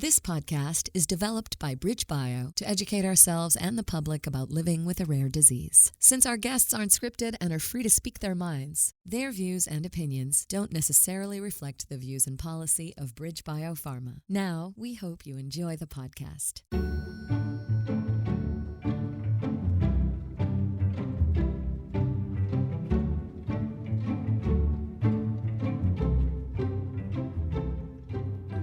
This podcast is developed by BridgeBio to educate ourselves and the public about living with a rare disease. Since our guests aren't scripted and are free to speak their minds, their views and opinions don't necessarily reflect the views and policy of BridgeBio Pharma. Now, we hope you enjoy the podcast.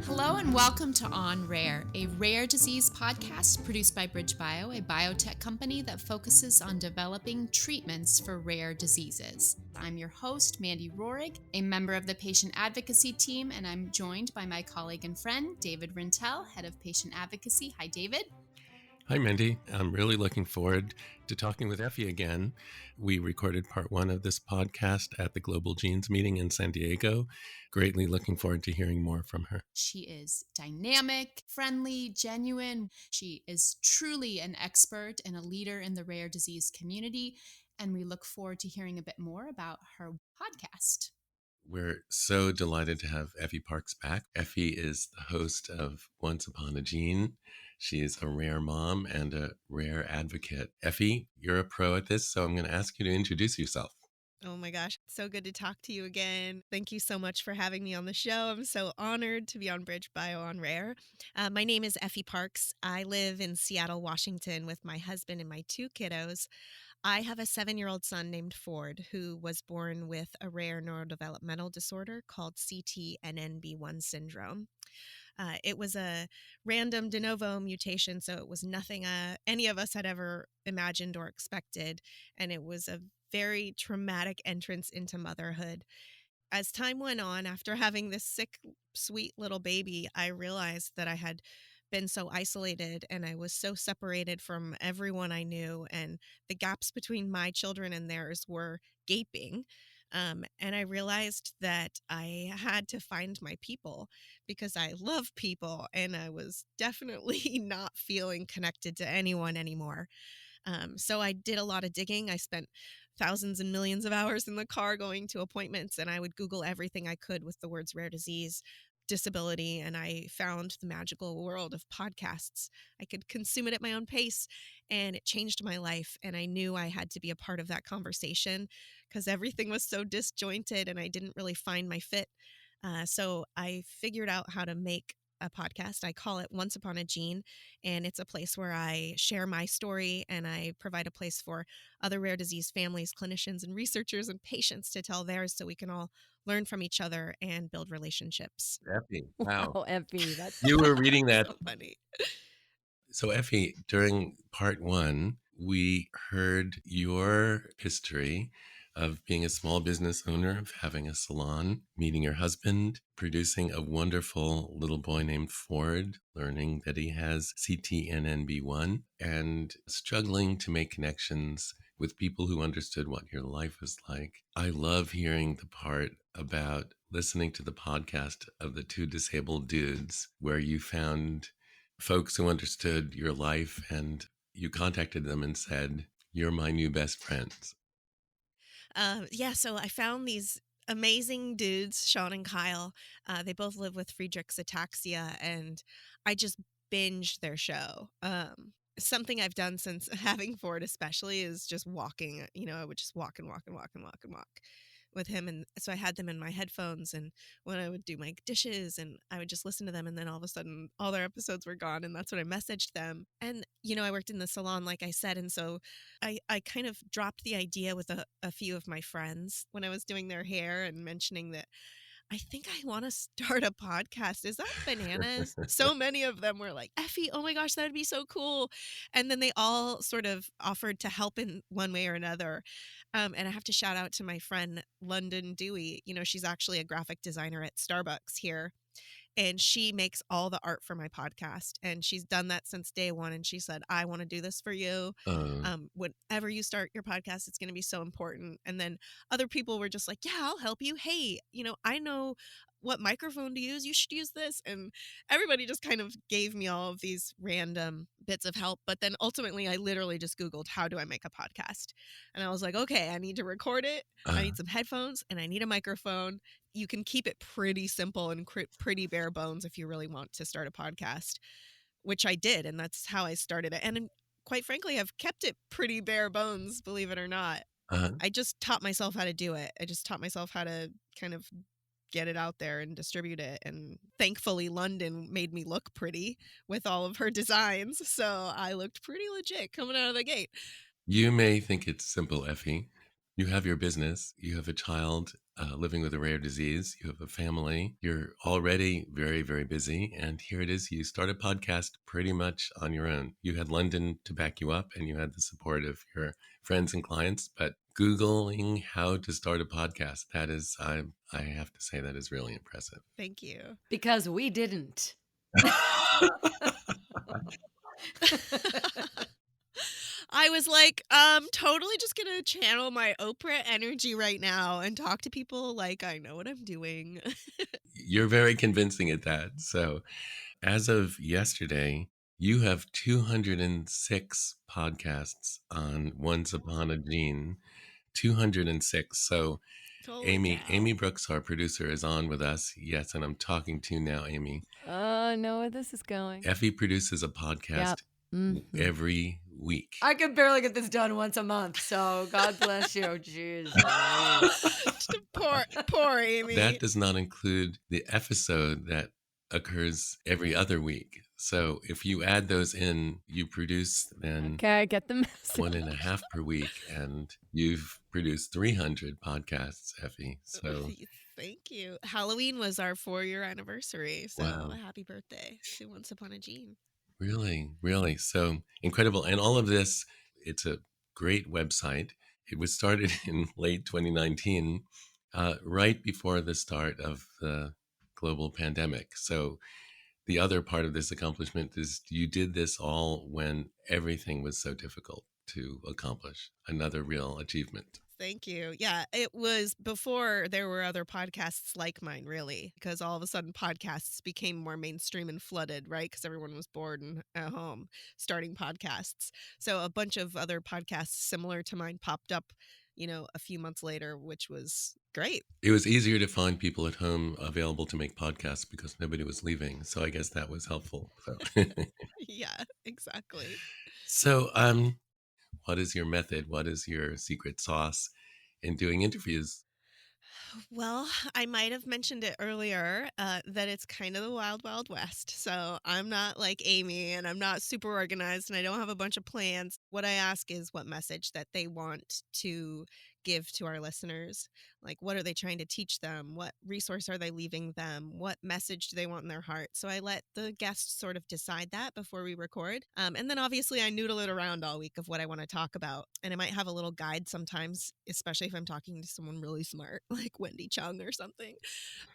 Hello and welcome to On Rare, a rare disease podcast produced by BridgeBio, a biotech company that focuses on developing treatments for rare diseases. I'm your host, Mandy Rohrig, a member of the patient advocacy team, and I'm joined by my colleague and friend, David Rintel, head of patient advocacy. Hi, David. Hi, Mandy. I'm really looking forward to talking with Effie again. We recorded part one of this podcast at the Global Genes meeting in San Diego. Greatly looking forward to hearing more from her. She is dynamic, friendly, genuine. She is truly an expert and a leader in the rare disease community. And we look forward to hearing a bit more about her podcast. We're so delighted to have Effie Parks back. Effie is the host of Once Upon a Gene. She is a rare mom and a rare advocate. Effie, you're a pro at this, so I'm going to ask you to introduce yourself. Oh my gosh, so good to talk to you again. Thank you so much for having me on the show. I'm so honored to be on BridgeBio on Rare. My name is Effie Parks. I live in Seattle, Washington with my husband and my two kiddos. I have a 7-year-old son named Ford who was born with a rare neurodevelopmental disorder called CTNNB1 syndrome. It was a random de novo mutation, so it was nothing any of us had ever imagined or expected, and it was a very traumatic entrance into motherhood. As time went on, after having this sick, sweet little baby, I realized that I had been so isolated and I was so separated from everyone I knew, and the gaps between my children and theirs were gaping. And I realized that I had to find my people because I love people, and I was definitely not feeling connected to anyone anymore. So I did a lot of digging. I spent thousands and millions of hours in the car going to appointments, and I would Google everything I could with the words rare disease, disability, and I found the magical world of podcasts. I could consume it at my own pace, and it changed my life. And I knew I had to be a part of that conversation because everything was so disjointed and I didn't really find my fit. So I figured out how to make a podcast. I call it Once Upon a Gene, and it's a place where I share my story and I provide a place for other rare disease families, clinicians, and researchers and patients to tell theirs so we can all learn from each other and build relationships. Effie, wow. Effie, that's You were reading that. So funny. So, Effie, during part one, we heard your history of being a small business owner, of having a salon, meeting your husband, producing a wonderful little boy named Ford, learning that he has CTNNB1, and struggling to make connections with people who understood what your life was like. I love hearing the part about listening to the podcast of the two disabled dudes where you found folks who understood your life and you contacted them and said, "You're my new best friends." So I found these amazing dudes, Sean and Kyle. They both live with Friedreich's ataxia, and I just binged their show. Something I've done since having Ford especially is just walking. I would just walk and walk and walk and walk and walk with him. And so I had them in my headphones, and when I would do my dishes, and I would just listen to them, and then all of a sudden all their episodes were gone, and that's when I messaged them. And I worked in the salon, like I said, and so I kind of dropped the idea with a few of my friends when I was doing their hair and mentioning that I think I want to start a podcast. Is that bananas? So many of them were like, Effie, oh my gosh, that would be so cool. And then they all sort of offered to help in one way or another. And I have to shout out to my friend, London Dewey. She's actually a graphic designer at Starbucks here. And she makes all the art for my podcast. And she's done that since day one. And she said, I want to do this for you. Whenever you start your podcast, it's going to be so important. And then other people were just like, yeah, I'll help you. Hey, I know what microphone to use. You should use this. And everybody just kind of gave me all of these random bits of help. But then ultimately, I literally just Googled, how do I make a podcast? And I was like, okay, I need to record it. I need some headphones and I need a microphone. You can keep it pretty simple and pretty bare bones if you really want to start a podcast, which I did. And that's how I started it. And quite frankly, I've kept it pretty bare bones, believe it or not. I just taught myself how to do it. I just taught myself how to kind of get it out there and distribute it. And thankfully, London made me look pretty with all of her designs. So I looked pretty legit coming out of the gate. You may think it's simple, Effie. You have your business, you have a child living with a rare disease, you have a family, you're already very, very busy. And here it is, you start a podcast pretty much on your own. You had London to back you up and you had the support of your friends and clients, but Googling how to start a podcast, that is, I have to say, that is really impressive. Thank you. Because we didn't. I was like, totally just gonna channel my Oprah energy right now and talk to people like I know what I'm doing. You're very convincing at that. So as of yesterday, you have 206 podcasts on Once Upon a Gene. 206. So Amy Brooks, our producer, is on with us. Yes, and I'm talking to you now, Amy. I know where this is going. Effie produces a podcast every week. I can barely get this done once a month, so God bless you. Jeez. Poor Amy. That does not include the episode that occurs every other week. So if you add those in, you produce then Okay, I get the message. 1.5 per week, and you've produced 300 podcasts, Effie. So thank you. Halloween was our 4-year anniversary. So happy birthday to Once Upon a Gene. Really, really. So incredible. And all of this, it's a great website. It was started in late 2019, right before the start of the global pandemic. So the other part of this accomplishment is you did this all when everything was so difficult to accomplish. Another real achievement. Thank you. Yeah, it was before there were other podcasts like mine, really, because all of a sudden podcasts became more mainstream and flooded, right? Because everyone was bored and at home starting podcasts. So a bunch of other podcasts similar to mine popped up, a few months later, which was great. It was easier to find people at home available to make podcasts because nobody was leaving. So I guess that was helpful. So. Yeah, exactly. So, what is your method? What is your secret sauce in doing interviews? Well, I might have mentioned it earlier that it's kind of the wild, wild west. So I'm not like Amy and I'm not super organized and I don't have a bunch of plans. What I ask is what message that they want to give to our listeners. Like, what are they trying to teach them? What resource are they leaving them? What message do they want in their heart? So I let the guests sort of decide that before we record. And then obviously I noodle it around all week of what I want to talk about. And I might have a little guide sometimes, especially if I'm talking to someone really smart, like Wendy Chung or something.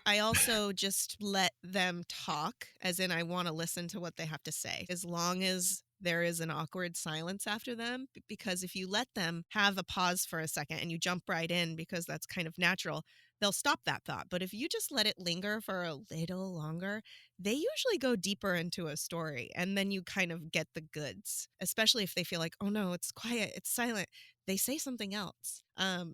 I also just let them talk, as in I want to listen to what they have to say, as long as there is an awkward silence after them, because if you let them have a pause for a second and you jump right in because that's kind of natural, they'll stop that thought. But if you just let it linger for a little longer, they usually go deeper into a story and then you kind of get the goods, especially if they feel like, oh no, it's quiet, it's silent. They say something else.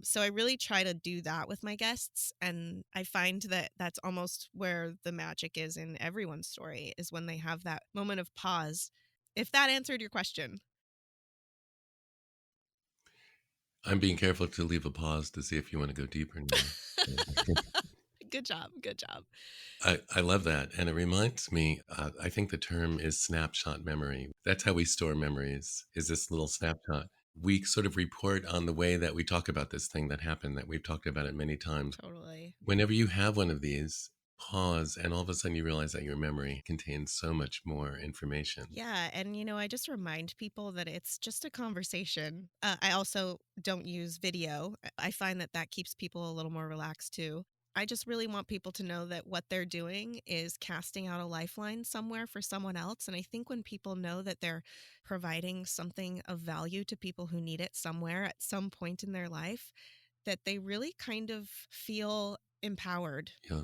So I really try to do that with my guests. And I find that that's almost where the magic is in everyone's story, is when they have that moment of pause. If that answered your question. I'm being careful to leave a pause to see if you want to go deeper now. Good job. Good job. I love that. And it reminds me, I think the term is snapshot memory. That's how we store memories, is this little snapshot. We sort of report on the way that we talk about this thing that happened, that we've talked about it many times. Totally. Whenever you have one of these, pause, and all of a sudden you realize that your memory contains so much more information. Yeah. And, I just remind people that it's just a conversation. I also don't use video. I find that keeps people a little more relaxed too. I just really want people to know that what they're doing is casting out a lifeline somewhere for someone else. And I think when people know that they're providing something of value to people who need it somewhere at some point in their life, that they really kind of feel empowered. Yeah.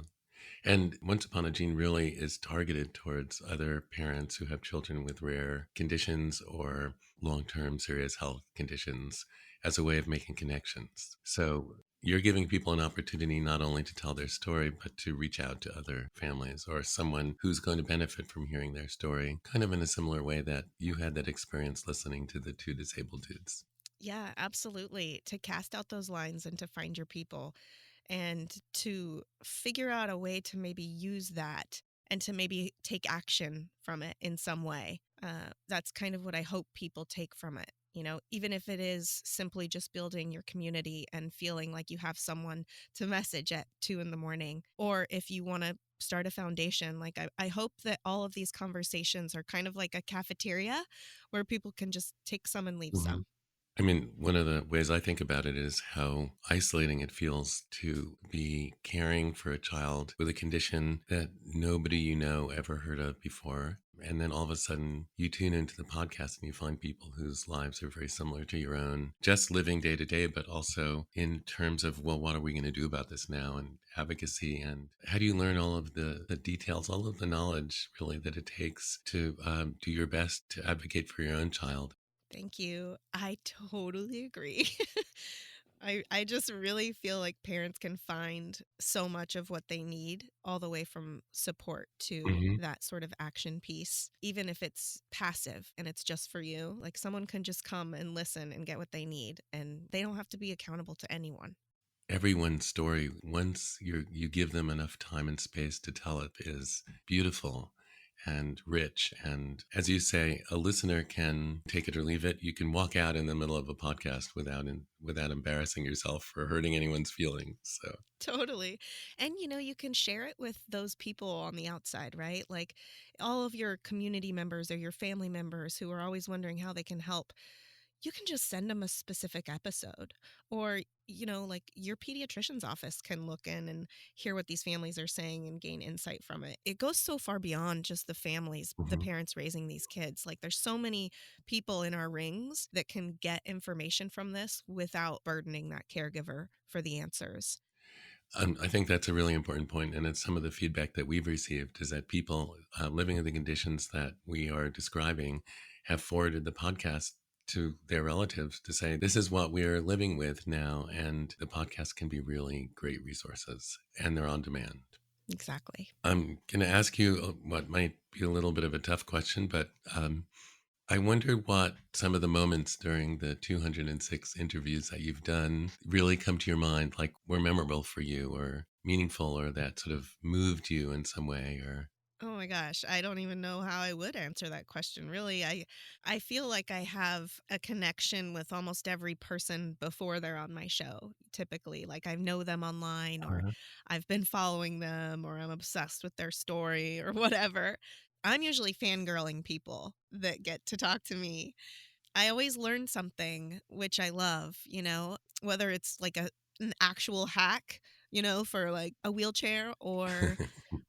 And Once Upon a Gene really is targeted towards other parents who have children with rare conditions or long term serious health conditions as a way of making connections. So you're giving people an opportunity not only to tell their story, but to reach out to other families or someone who's going to benefit from hearing their story, kind of in a similar way that you had that experience listening to the two disabled dudes. Yeah, absolutely. To cast out those lines and to find your people and to figure out a way to maybe use that and to maybe take action from it in some way. That's kind of what I hope people take from it. Even if it is simply just building your community and feeling like you have someone to message at 2 in the morning, or if you want to start a foundation, like I hope that all of these conversations are kind of like a cafeteria where people can just take some and leave Mhm. some. I mean, one of the ways I think about it is how isolating it feels to be caring for a child with a condition that nobody you know ever heard of before. And then all of a sudden you tune into the podcast and you find people whose lives are very similar to your own, just living day to day, but also in terms of, well, what are we going to do about this now? And advocacy. And how do you learn all of the details, all of the knowledge really that it takes to do your best to advocate for your own child? Thank you. I totally agree. I just really feel like parents can find so much of what they need, all the way from support to Mhm. that sort of action piece, even if it's passive and it's just for you. Like someone can just come and listen and get what they need, and they don't have to be accountable to anyone. Everyone's story, once you give them enough time and space to tell it, is beautiful and rich. And as you say, a listener can take it or leave it. You can walk out in the middle of a podcast without embarrassing yourself or hurting anyone's feelings. So Totally. And you can share it with those people on the outside, right? Like all of your community members or your family members who are always wondering how they can help. You can just send them a specific episode. Or, like your pediatrician's office can look in and hear what these families are saying and gain insight from it. It goes so far beyond just the families, the mhm. parents raising these kids. Like there's so many people in our rings that can get information from this without burdening that caregiver for the answers. I think that's a really important point, and it's some of the feedback that we've received is that people living in the conditions that we are describing have forwarded the podcast to their relatives to say, this is what we're living with now, and the podcast can be really great resources, and they're on demand. Exactly. I'm going to ask you what might be a little bit of a tough question, but I wonder what some of the moments during the 206 interviews that you've done really come to your mind, like were memorable for you or meaningful or that sort of moved you in some way or. Oh my gosh, I don't even know how I would answer that question. Really, I feel like I have a connection with almost every person before they're on my show. Typically, like I know them online or Uh-huh. I've been following them or I'm obsessed with their story or whatever. I'm usually fangirling people that get to talk to me. I always learn something, which I love, whether it's like an actual hack, for like a wheelchair, or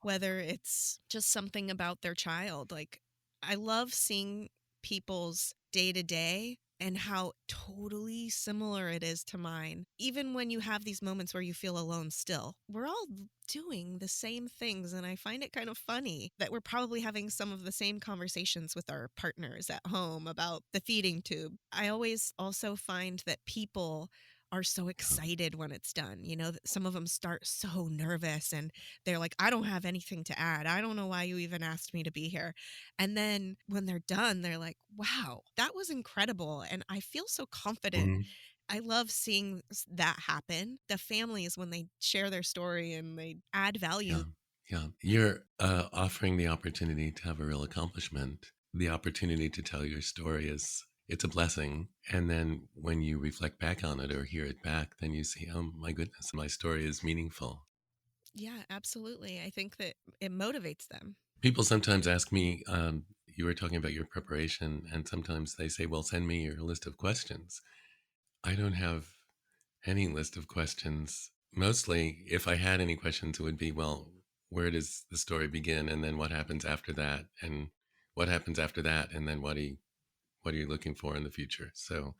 whether it's just something about their child. Like, I love seeing people's day to day and how totally similar it is to mine. Even when you have these moments where you feel alone, still, we're all doing the same things. And I find it kind of funny that we're probably having some of the same conversations with our partners at home about the feeding tube. I always also find that people are so excited when it's done. That some of them start so nervous and they're like, I don't have anything to add. I don't know why you even asked me to be here. And then when they're done, they're like, wow, that was incredible. And I feel so confident. Mhm. I love seeing that happen. The families, when they share their story and they add Yeah. value. Yeah. You're offering the opportunity to have a real accomplishment. The opportunity to tell your story it's a blessing. And then when you reflect back on it or hear it back, then you see, oh my goodness, my story is meaningful. Yeah, absolutely. I think that it motivates them. People sometimes ask me, you were talking about your preparation, and sometimes they say, well, send me your list of questions. I don't have any list of questions. Mostly, if I had any questions, it would be, well, where does the story begin? And then what happens after that? And what happens after that? And then what are you looking for in the future? So,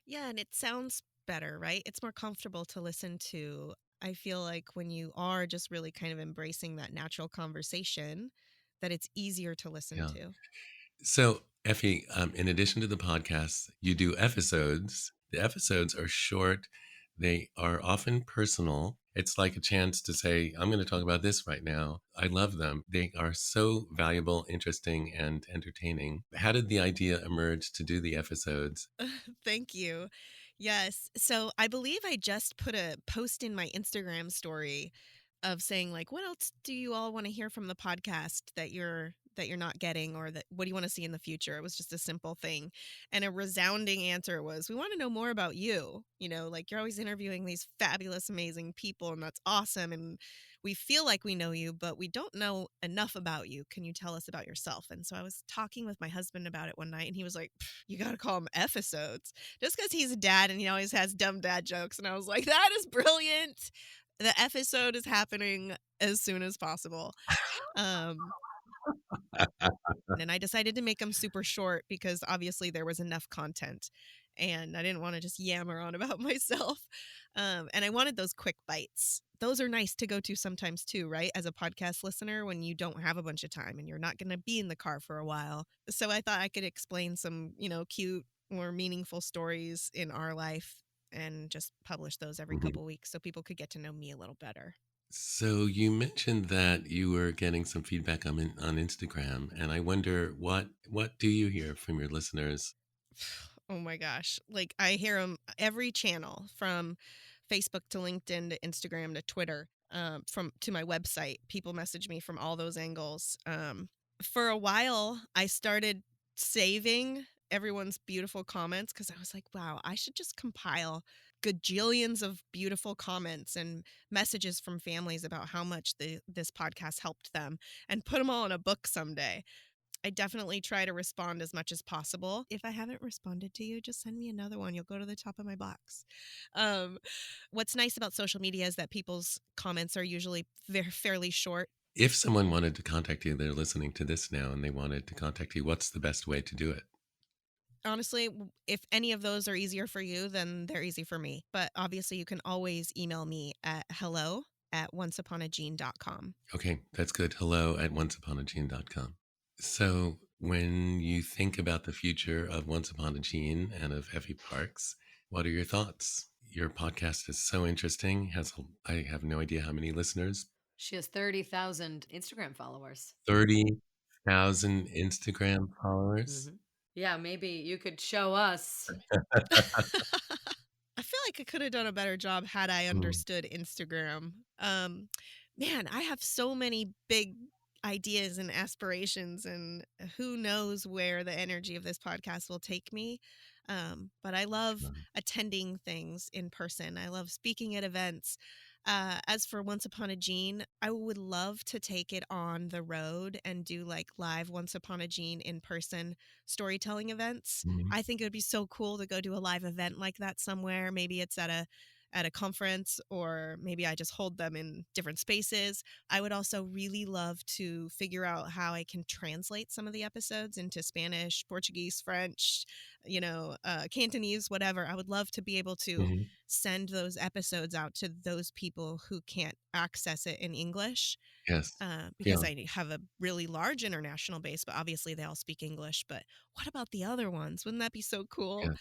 Yeah, and it sounds better, right? It's more comfortable to listen to I feel like when you are just really kind of embracing that natural conversation, that it's easier to listen Yeah. to. So, Effie, in addition to the podcasts, you do episodes. The episodes are short, they are often personal. It's like a chance to say, I'm going to talk about this right now. I love them. They are so valuable, interesting, and entertaining. How did the idea emerge to do the episodes? Thank you. Yes. So I believe I just put a post in my Instagram story of saying like, what else do you all want to hear from the podcast that you're not getting, or that what do you want to see in the future? It was just a simple thing. And a resounding answer was, we want to know more about you. Like you're always interviewing these fabulous, amazing people, and that's awesome. And we feel like we know you, but we don't know enough about you. Can you tell us about yourself? And so I was talking with my husband about it one night, and he was like, you got to call them episodes, just because he's a dad and he always has dumb dad jokes. And I was like, that is brilliant. The episode is happening as soon as possible. Um, and I decided to make them super short because obviously there was enough content and I didn't want to just yammer on about myself. And I wanted those quick bites. Those are nice to go to sometimes too, right? As a podcast listener, when you don't have a bunch of time and you're not going to be in the car for a while. So I thought I could explain some, cute or meaningful stories in our life and just publish those every Mhm. couple weeks so people could get to know me a little better. So, you mentioned that you were getting some feedback on Instagram, and I wonder what do you hear from your listeners? Oh my gosh. Like I hear them every channel, from Facebook to LinkedIn to Instagram to Twitter, from to my website. People message me from all those angles. For a while, I started saving everyone's beautiful comments because I was like, wow, I should just compile gajillions of beautiful comments and messages from families about how much this podcast helped them and put them all in a book someday. I definitely try to respond as much as possible. If I haven't responded to you, just send me another one. You'll go to the top of my box. Um, what's nice about social media is that people's comments are usually fairly short. If someone wanted to contact you, they're listening to this now and they wanted to contact you, what's the best way to do it? Honestly, if any of those are easier for you, then they're easy for me. But obviously, you can always email me at hello@onceuponagene.com. Okay, that's good. Hello at onceuponagene.com. So, when you think about the future of Once Upon a Gene and of Effie Parks, what are your thoughts? Your podcast is so interesting. I have no idea how many listeners. She has 30,000 Instagram followers. 30,000 Instagram followers. Yeah, maybe you could show us. I feel like I could have done a better job had I Mm, understood Instagram. Man, I have so many big ideas and aspirations, and who knows where the energy of this podcast will take me. But I love sure. attending things in person. I love speaking at events. As for Once Upon a Gene, I would love to take it on the road and do like live Once Upon a Gene in person storytelling events. Mhm. I think it would be so cool to go do a live event like that somewhere. Maybe it's at a conference, or maybe I just hold them in different spaces. I would also really love to figure out how I can translate some of the episodes into Spanish, Portuguese, French, Cantonese, whatever. I would love to be able to Mhm. send those episodes out to those people who can't access it in English, Yes. because Yeah. I have a really large international base, but obviously they all speak English. But what about the other ones? Wouldn't that be so cool? Yes.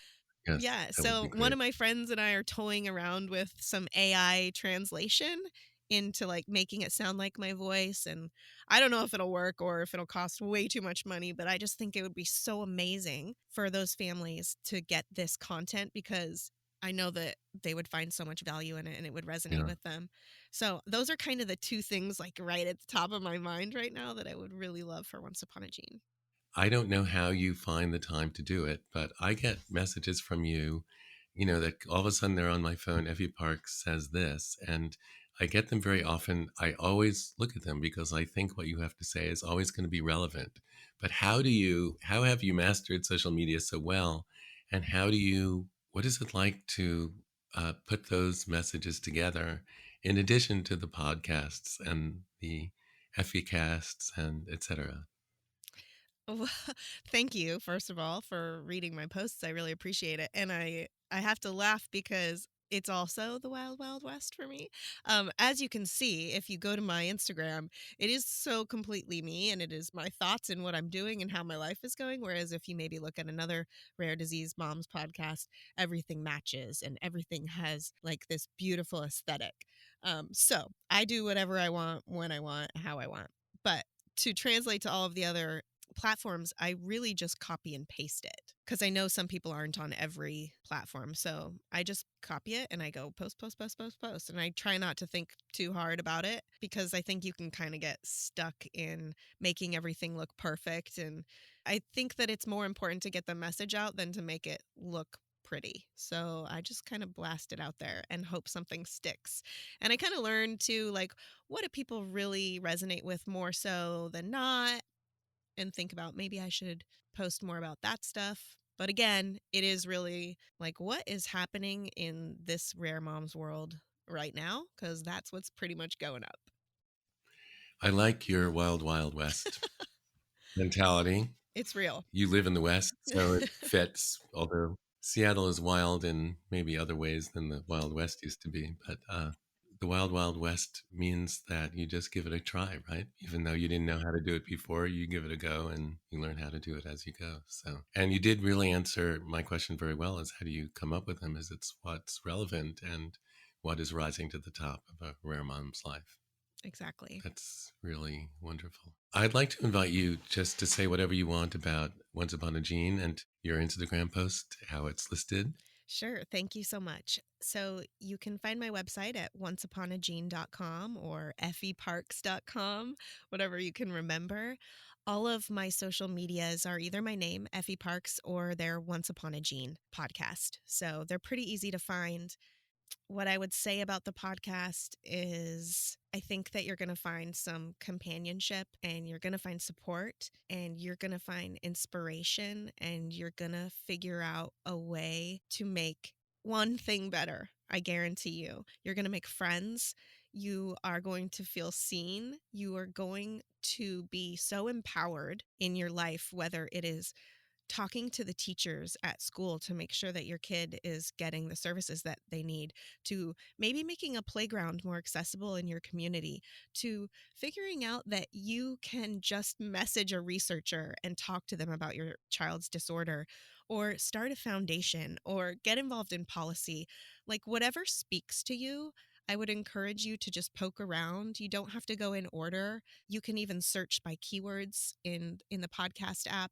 Yes. Yeah. That would So be one great. of my friends and I are toying around with some AI translation into like making it sound like my voice. And I don't know if it'll work or if it'll cost way too much money, but I just think it would be so amazing for those families to get this content, because I know that they would find so much value in it and it would resonate Yeah. with them. So those are kind of the two things like right at the top of my mind right now that I would really love for Once Upon a Gene. I don't know how you find the time to do it, but I get messages from you, that all of a sudden they're on my phone. Effie Parks says this, and I get them very often. I always look at them because I think what you have to say is always going to be relevant. But how have you mastered social media so well? And what is it like to put those messages together in addition to the podcasts and the Effie casts and etc.? Well, thank you, first of all, for reading my posts. I really appreciate it. And I have to laugh because it's also the wild, wild west for me. As you can see, if you go to my Instagram, it is so completely me and it is my thoughts and what I'm doing and how my life is going. Whereas if you maybe look at another rare disease moms podcast, everything matches and everything has like this beautiful aesthetic. So I do whatever I want, when I want, how I want. But to translate to all of the other platforms, I really just copy and paste it because I know some people aren't on every platform. So I just copy it and I go post, post, post, post, post. And I try not to think too hard about it because I think you can kind of get stuck in making everything look perfect. And I think that it's more important to get the message out than to make it look pretty. So I just kind of blast it out there and hope something sticks. And I kind of learned to like, what do people really resonate with more so than not? And think about maybe I should post more about that stuff. But again, it is really like what is happening in this rare mom's world right now? Because that's what's pretty much going up. I like your wild, wild west mentality. It's real. You live in the West, so it fits, although Seattle is wild in maybe other ways than the Wild West used to be. But the Wild Wild West means that you just give it a try, right? Even though you didn't know how to do it before, you give it a go and you learn how to do it as you go. So, and you did really answer my question very well: is how do you come up with them? Is it's what's relevant and what is rising to the top of a rare mom's life. Exactly. That's really wonderful. I'd like to invite you just to say whatever you want about Once Upon a Gene and your Instagram post, how it's listed. Sure. Thank you so much. So you can find my website at onceuponagene.com or effieparks.com, whatever you can remember. All of my social medias are either my name, Effie Parks, or they're Once Upon a Gene podcast. So they're pretty easy to find. What I would say about the podcast is I think that you're going to find some companionship and you're going to find support and you're going to find inspiration and you're going to figure out a way to make one thing better. I guarantee you. You're going to make friends. You are going to feel seen. You are going to be so empowered in your life, whether it is talking to the teachers at school to make sure that your kid is getting the services that they need, to maybe making a playground more accessible in your community, to figuring out that you can just message a researcher and talk to them about your child's disorder, or start a foundation, or get involved in policy. Like whatever speaks to you, I would encourage you to just poke around. You don't have to go in order. You can even search by keywords in the podcast app.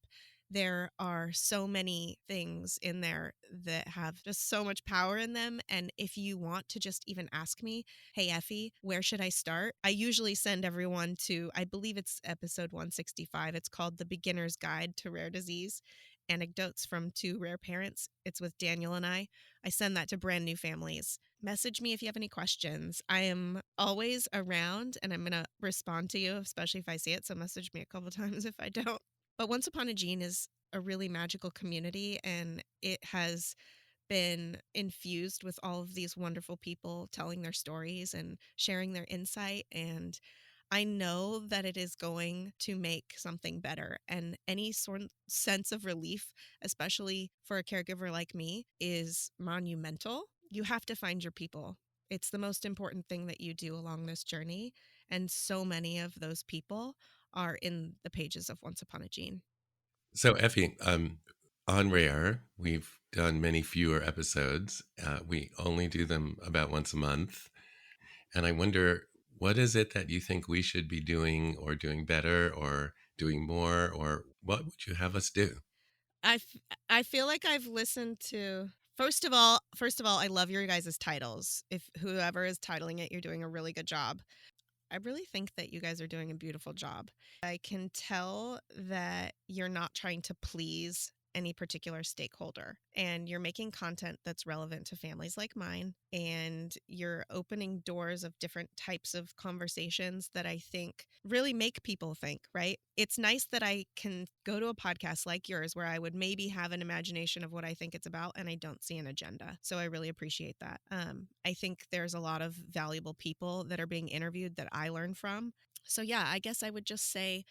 There are so many things in there that have just so much power in them. And if you want to just even ask me, hey, Effie, where should I start? I usually send everyone to, I believe it's episode 165. It's called The Beginner's Guide to Rare Disease, Anecdotes from Two Rare Parents. It's with Daniel and I. I send that to brand new families. Message me if you have any questions. I am always around and I'm going to respond to you, especially if I see it. So message me a couple times if I don't. But Once Upon a Gene is a really magical community, and it has been infused with all of these wonderful people telling their stories and sharing their insight. And I know that it is going to make something better. And any sort of sense of relief, especially for a caregiver like me, is monumental. You have to find your people. It's the most important thing that you do along this journey. And so many of those people are in the pages of Once Upon a Gene. So, Effie, on Rare, we've done many fewer episodes. We only do them about once a month. And I wonder, what is it that you think we should be doing or doing better or doing more, or what would you have us do? I feel like I've listened to first of all, I love your guys' titles. If whoever is titling it, you're doing a really good job. I really think that you guys are doing a beautiful job. I can tell that you're not trying to please any particular stakeholder and you're making content that's relevant to families like mine, and you're opening doors of different types of conversations that I think really make people think, right? It's nice that I can go to a podcast like yours where I would maybe have an imagination of what I think it's about and I don't see an agenda. So I really appreciate that. I think there's a lot of valuable people that are being interviewed that I learn from. So yeah, I guess I would just say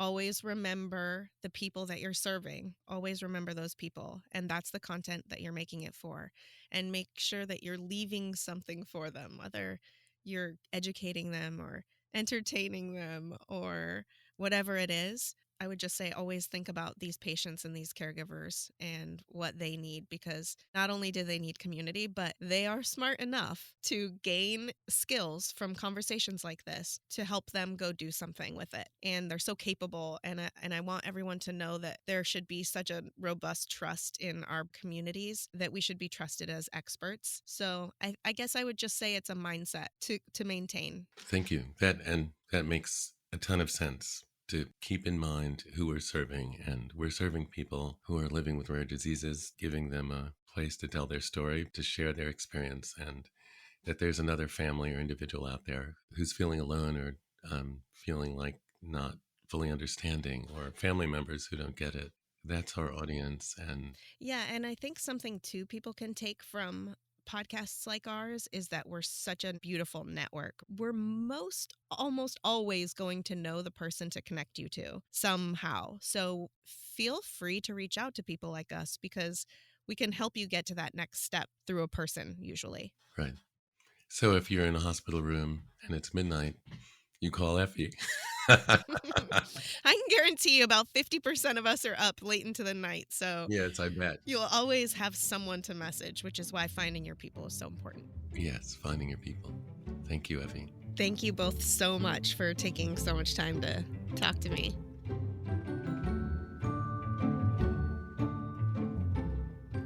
always remember the people that you're serving. Always remember those people. And that's the content that you're making it for. And make sure that you're leaving something for them, whether you're educating them or entertaining them or whatever it is. I would just say always think about these patients and these caregivers and what they need, because not only do they need community, but they are smart enough to gain skills from conversations like this to help them go do something with it. And they're so capable. And I want everyone to know that there should be such a robust trust in our communities that we should be trusted as experts. So I guess I would just say it's a mindset to maintain. Thank you. That makes a ton of sense, to keep in mind who we're serving. And we're serving people who are living with rare diseases, giving them a place to tell their story, to share their experience, and that there's another family or individual out there who's feeling alone or feeling like not fully understanding, or family members who don't get it. That's our audience. And Yeah, and I think something too people can take from podcasts like ours is that we're such a beautiful network. We're almost always going to know the person to connect you to somehow. So feel free to reach out to people like us, because we can help you get to that next step through a person usually. right. So if you're in a hospital room and it's midnight, you call Effie. I can guarantee you about 50% of us are up late into the night. So Yes, I bet. you'll always have someone to message, which is why finding your people is so important. Yes, finding your people. Thank you, Effie. Thank you both so much for taking so much time to talk to me.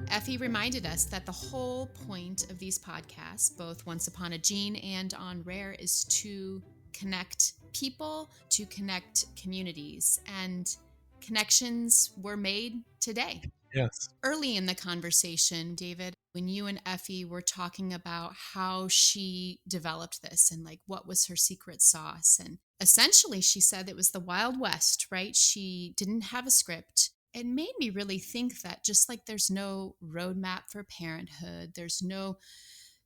Effie reminded us that the whole point of these podcasts, both Once Upon a Gene and On Rare, is to connect people, to connect communities, and connections were made today. Yes. Early in the conversation, David, when you and Effie were talking about how she developed this and like what was her secret sauce, and essentially she said it was the Wild West, right? She didn't have a script. It made me really think that just like there's no roadmap for parenthood, there's no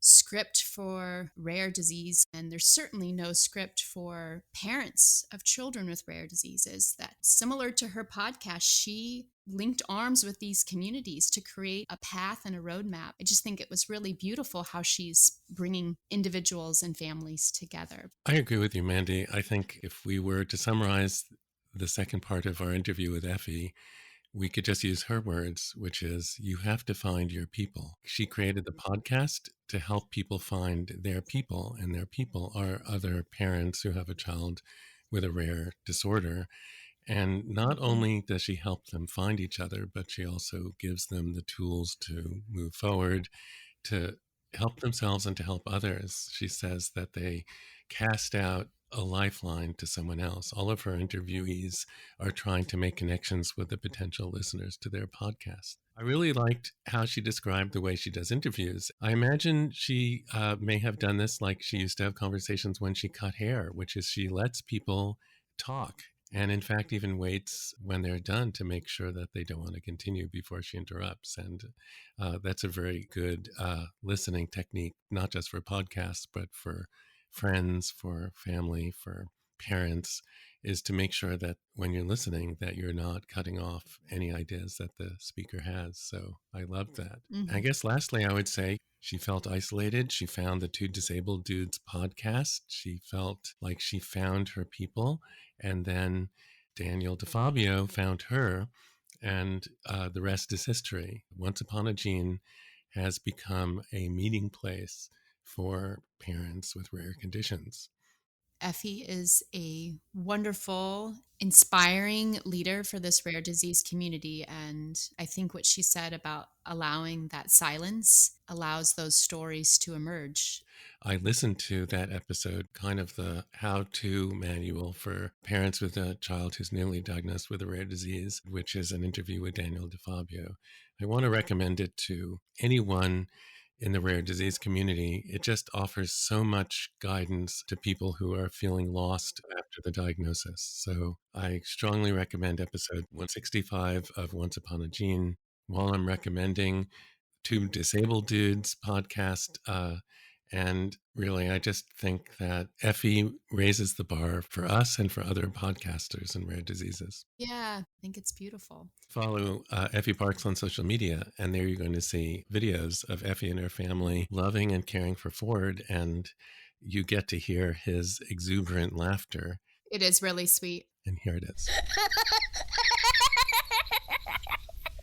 script for rare disease, and there's certainly no script for parents of children with rare diseases, that similar to her podcast, she linked arms with these communities to create a path and a roadmap. I just think it was really beautiful how she's bringing individuals and families together. I agree with you, Mandy. I think if we were to summarize the second part of our interview with Effie, we could just use her words, which is, you have to find your people. She created the podcast to help people find their people, and their people are other parents who have a child with a rare disorder. And not only does she help them find each other, but she also gives them the tools to move forward, to help themselves and to help others. She says that they cast out a lifeline to someone else. All of her interviewees are trying to make connections with the potential listeners to their podcast. I really liked how she described the way she does interviews. I imagine she may have done this like she used to have conversations when she cut hair, which is she lets people talk, and in fact even waits when they're done to make sure that they don't want to continue before she interrupts. And that's a very good listening technique, not just for podcasts, but for friends, for family, for parents, is to make sure that when you're listening that you're not cutting off any ideas that the speaker has. So I love that. Mm-hmm. I guess lastly, I would say she felt isolated. She found the Two Disabled Dudes podcast. She felt like she found her people. And then Daniel DeFabio found her, and the rest is history. Once Upon a Gene has become a meeting place for parents with rare conditions. Effie is a wonderful, inspiring leader for this rare disease community. And I think what she said about allowing that silence allows those stories to emerge. I listened to that episode, kind of the how-to manual for parents with a child who's newly diagnosed with a rare disease, which is an interview with Daniel DeFabio. I want to recommend it to anyone in the rare disease community. It just offers so much guidance to people who are feeling lost after the diagnosis. So I strongly recommend episode 165 of Once Upon a Gene. While I'm recommending Two Disabled Dudes podcast And really, I just think that Effie raises the bar for us and for other podcasters in rare diseases. Yeah, I think it's beautiful. Follow Effie Parks on social media, and there you're going to see videos of Effie and her family loving and caring for Ford, and you get to hear his exuberant laughter. It is really sweet. And here it is.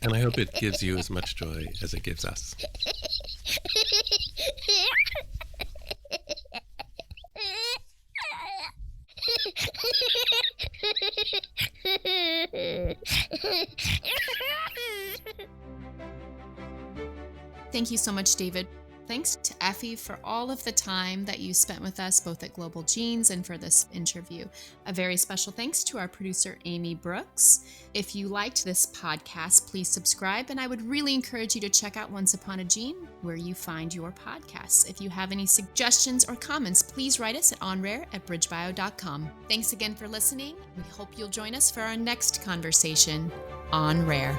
And I hope it gives you as much joy as it gives us. Thank you so much, David. Thanks to Effie for all of the time that you spent with us, both at Global Genes and for this interview. A very special thanks to our producer, Amy Brooks. If you liked this podcast, please subscribe, and I would really encourage you to check out Once Upon a Gene, where you find your podcasts. If you have any suggestions or comments, please write us at onrare@bridgebio.com. Thanks again for listening. We hope you'll join us for our next conversation on Rare.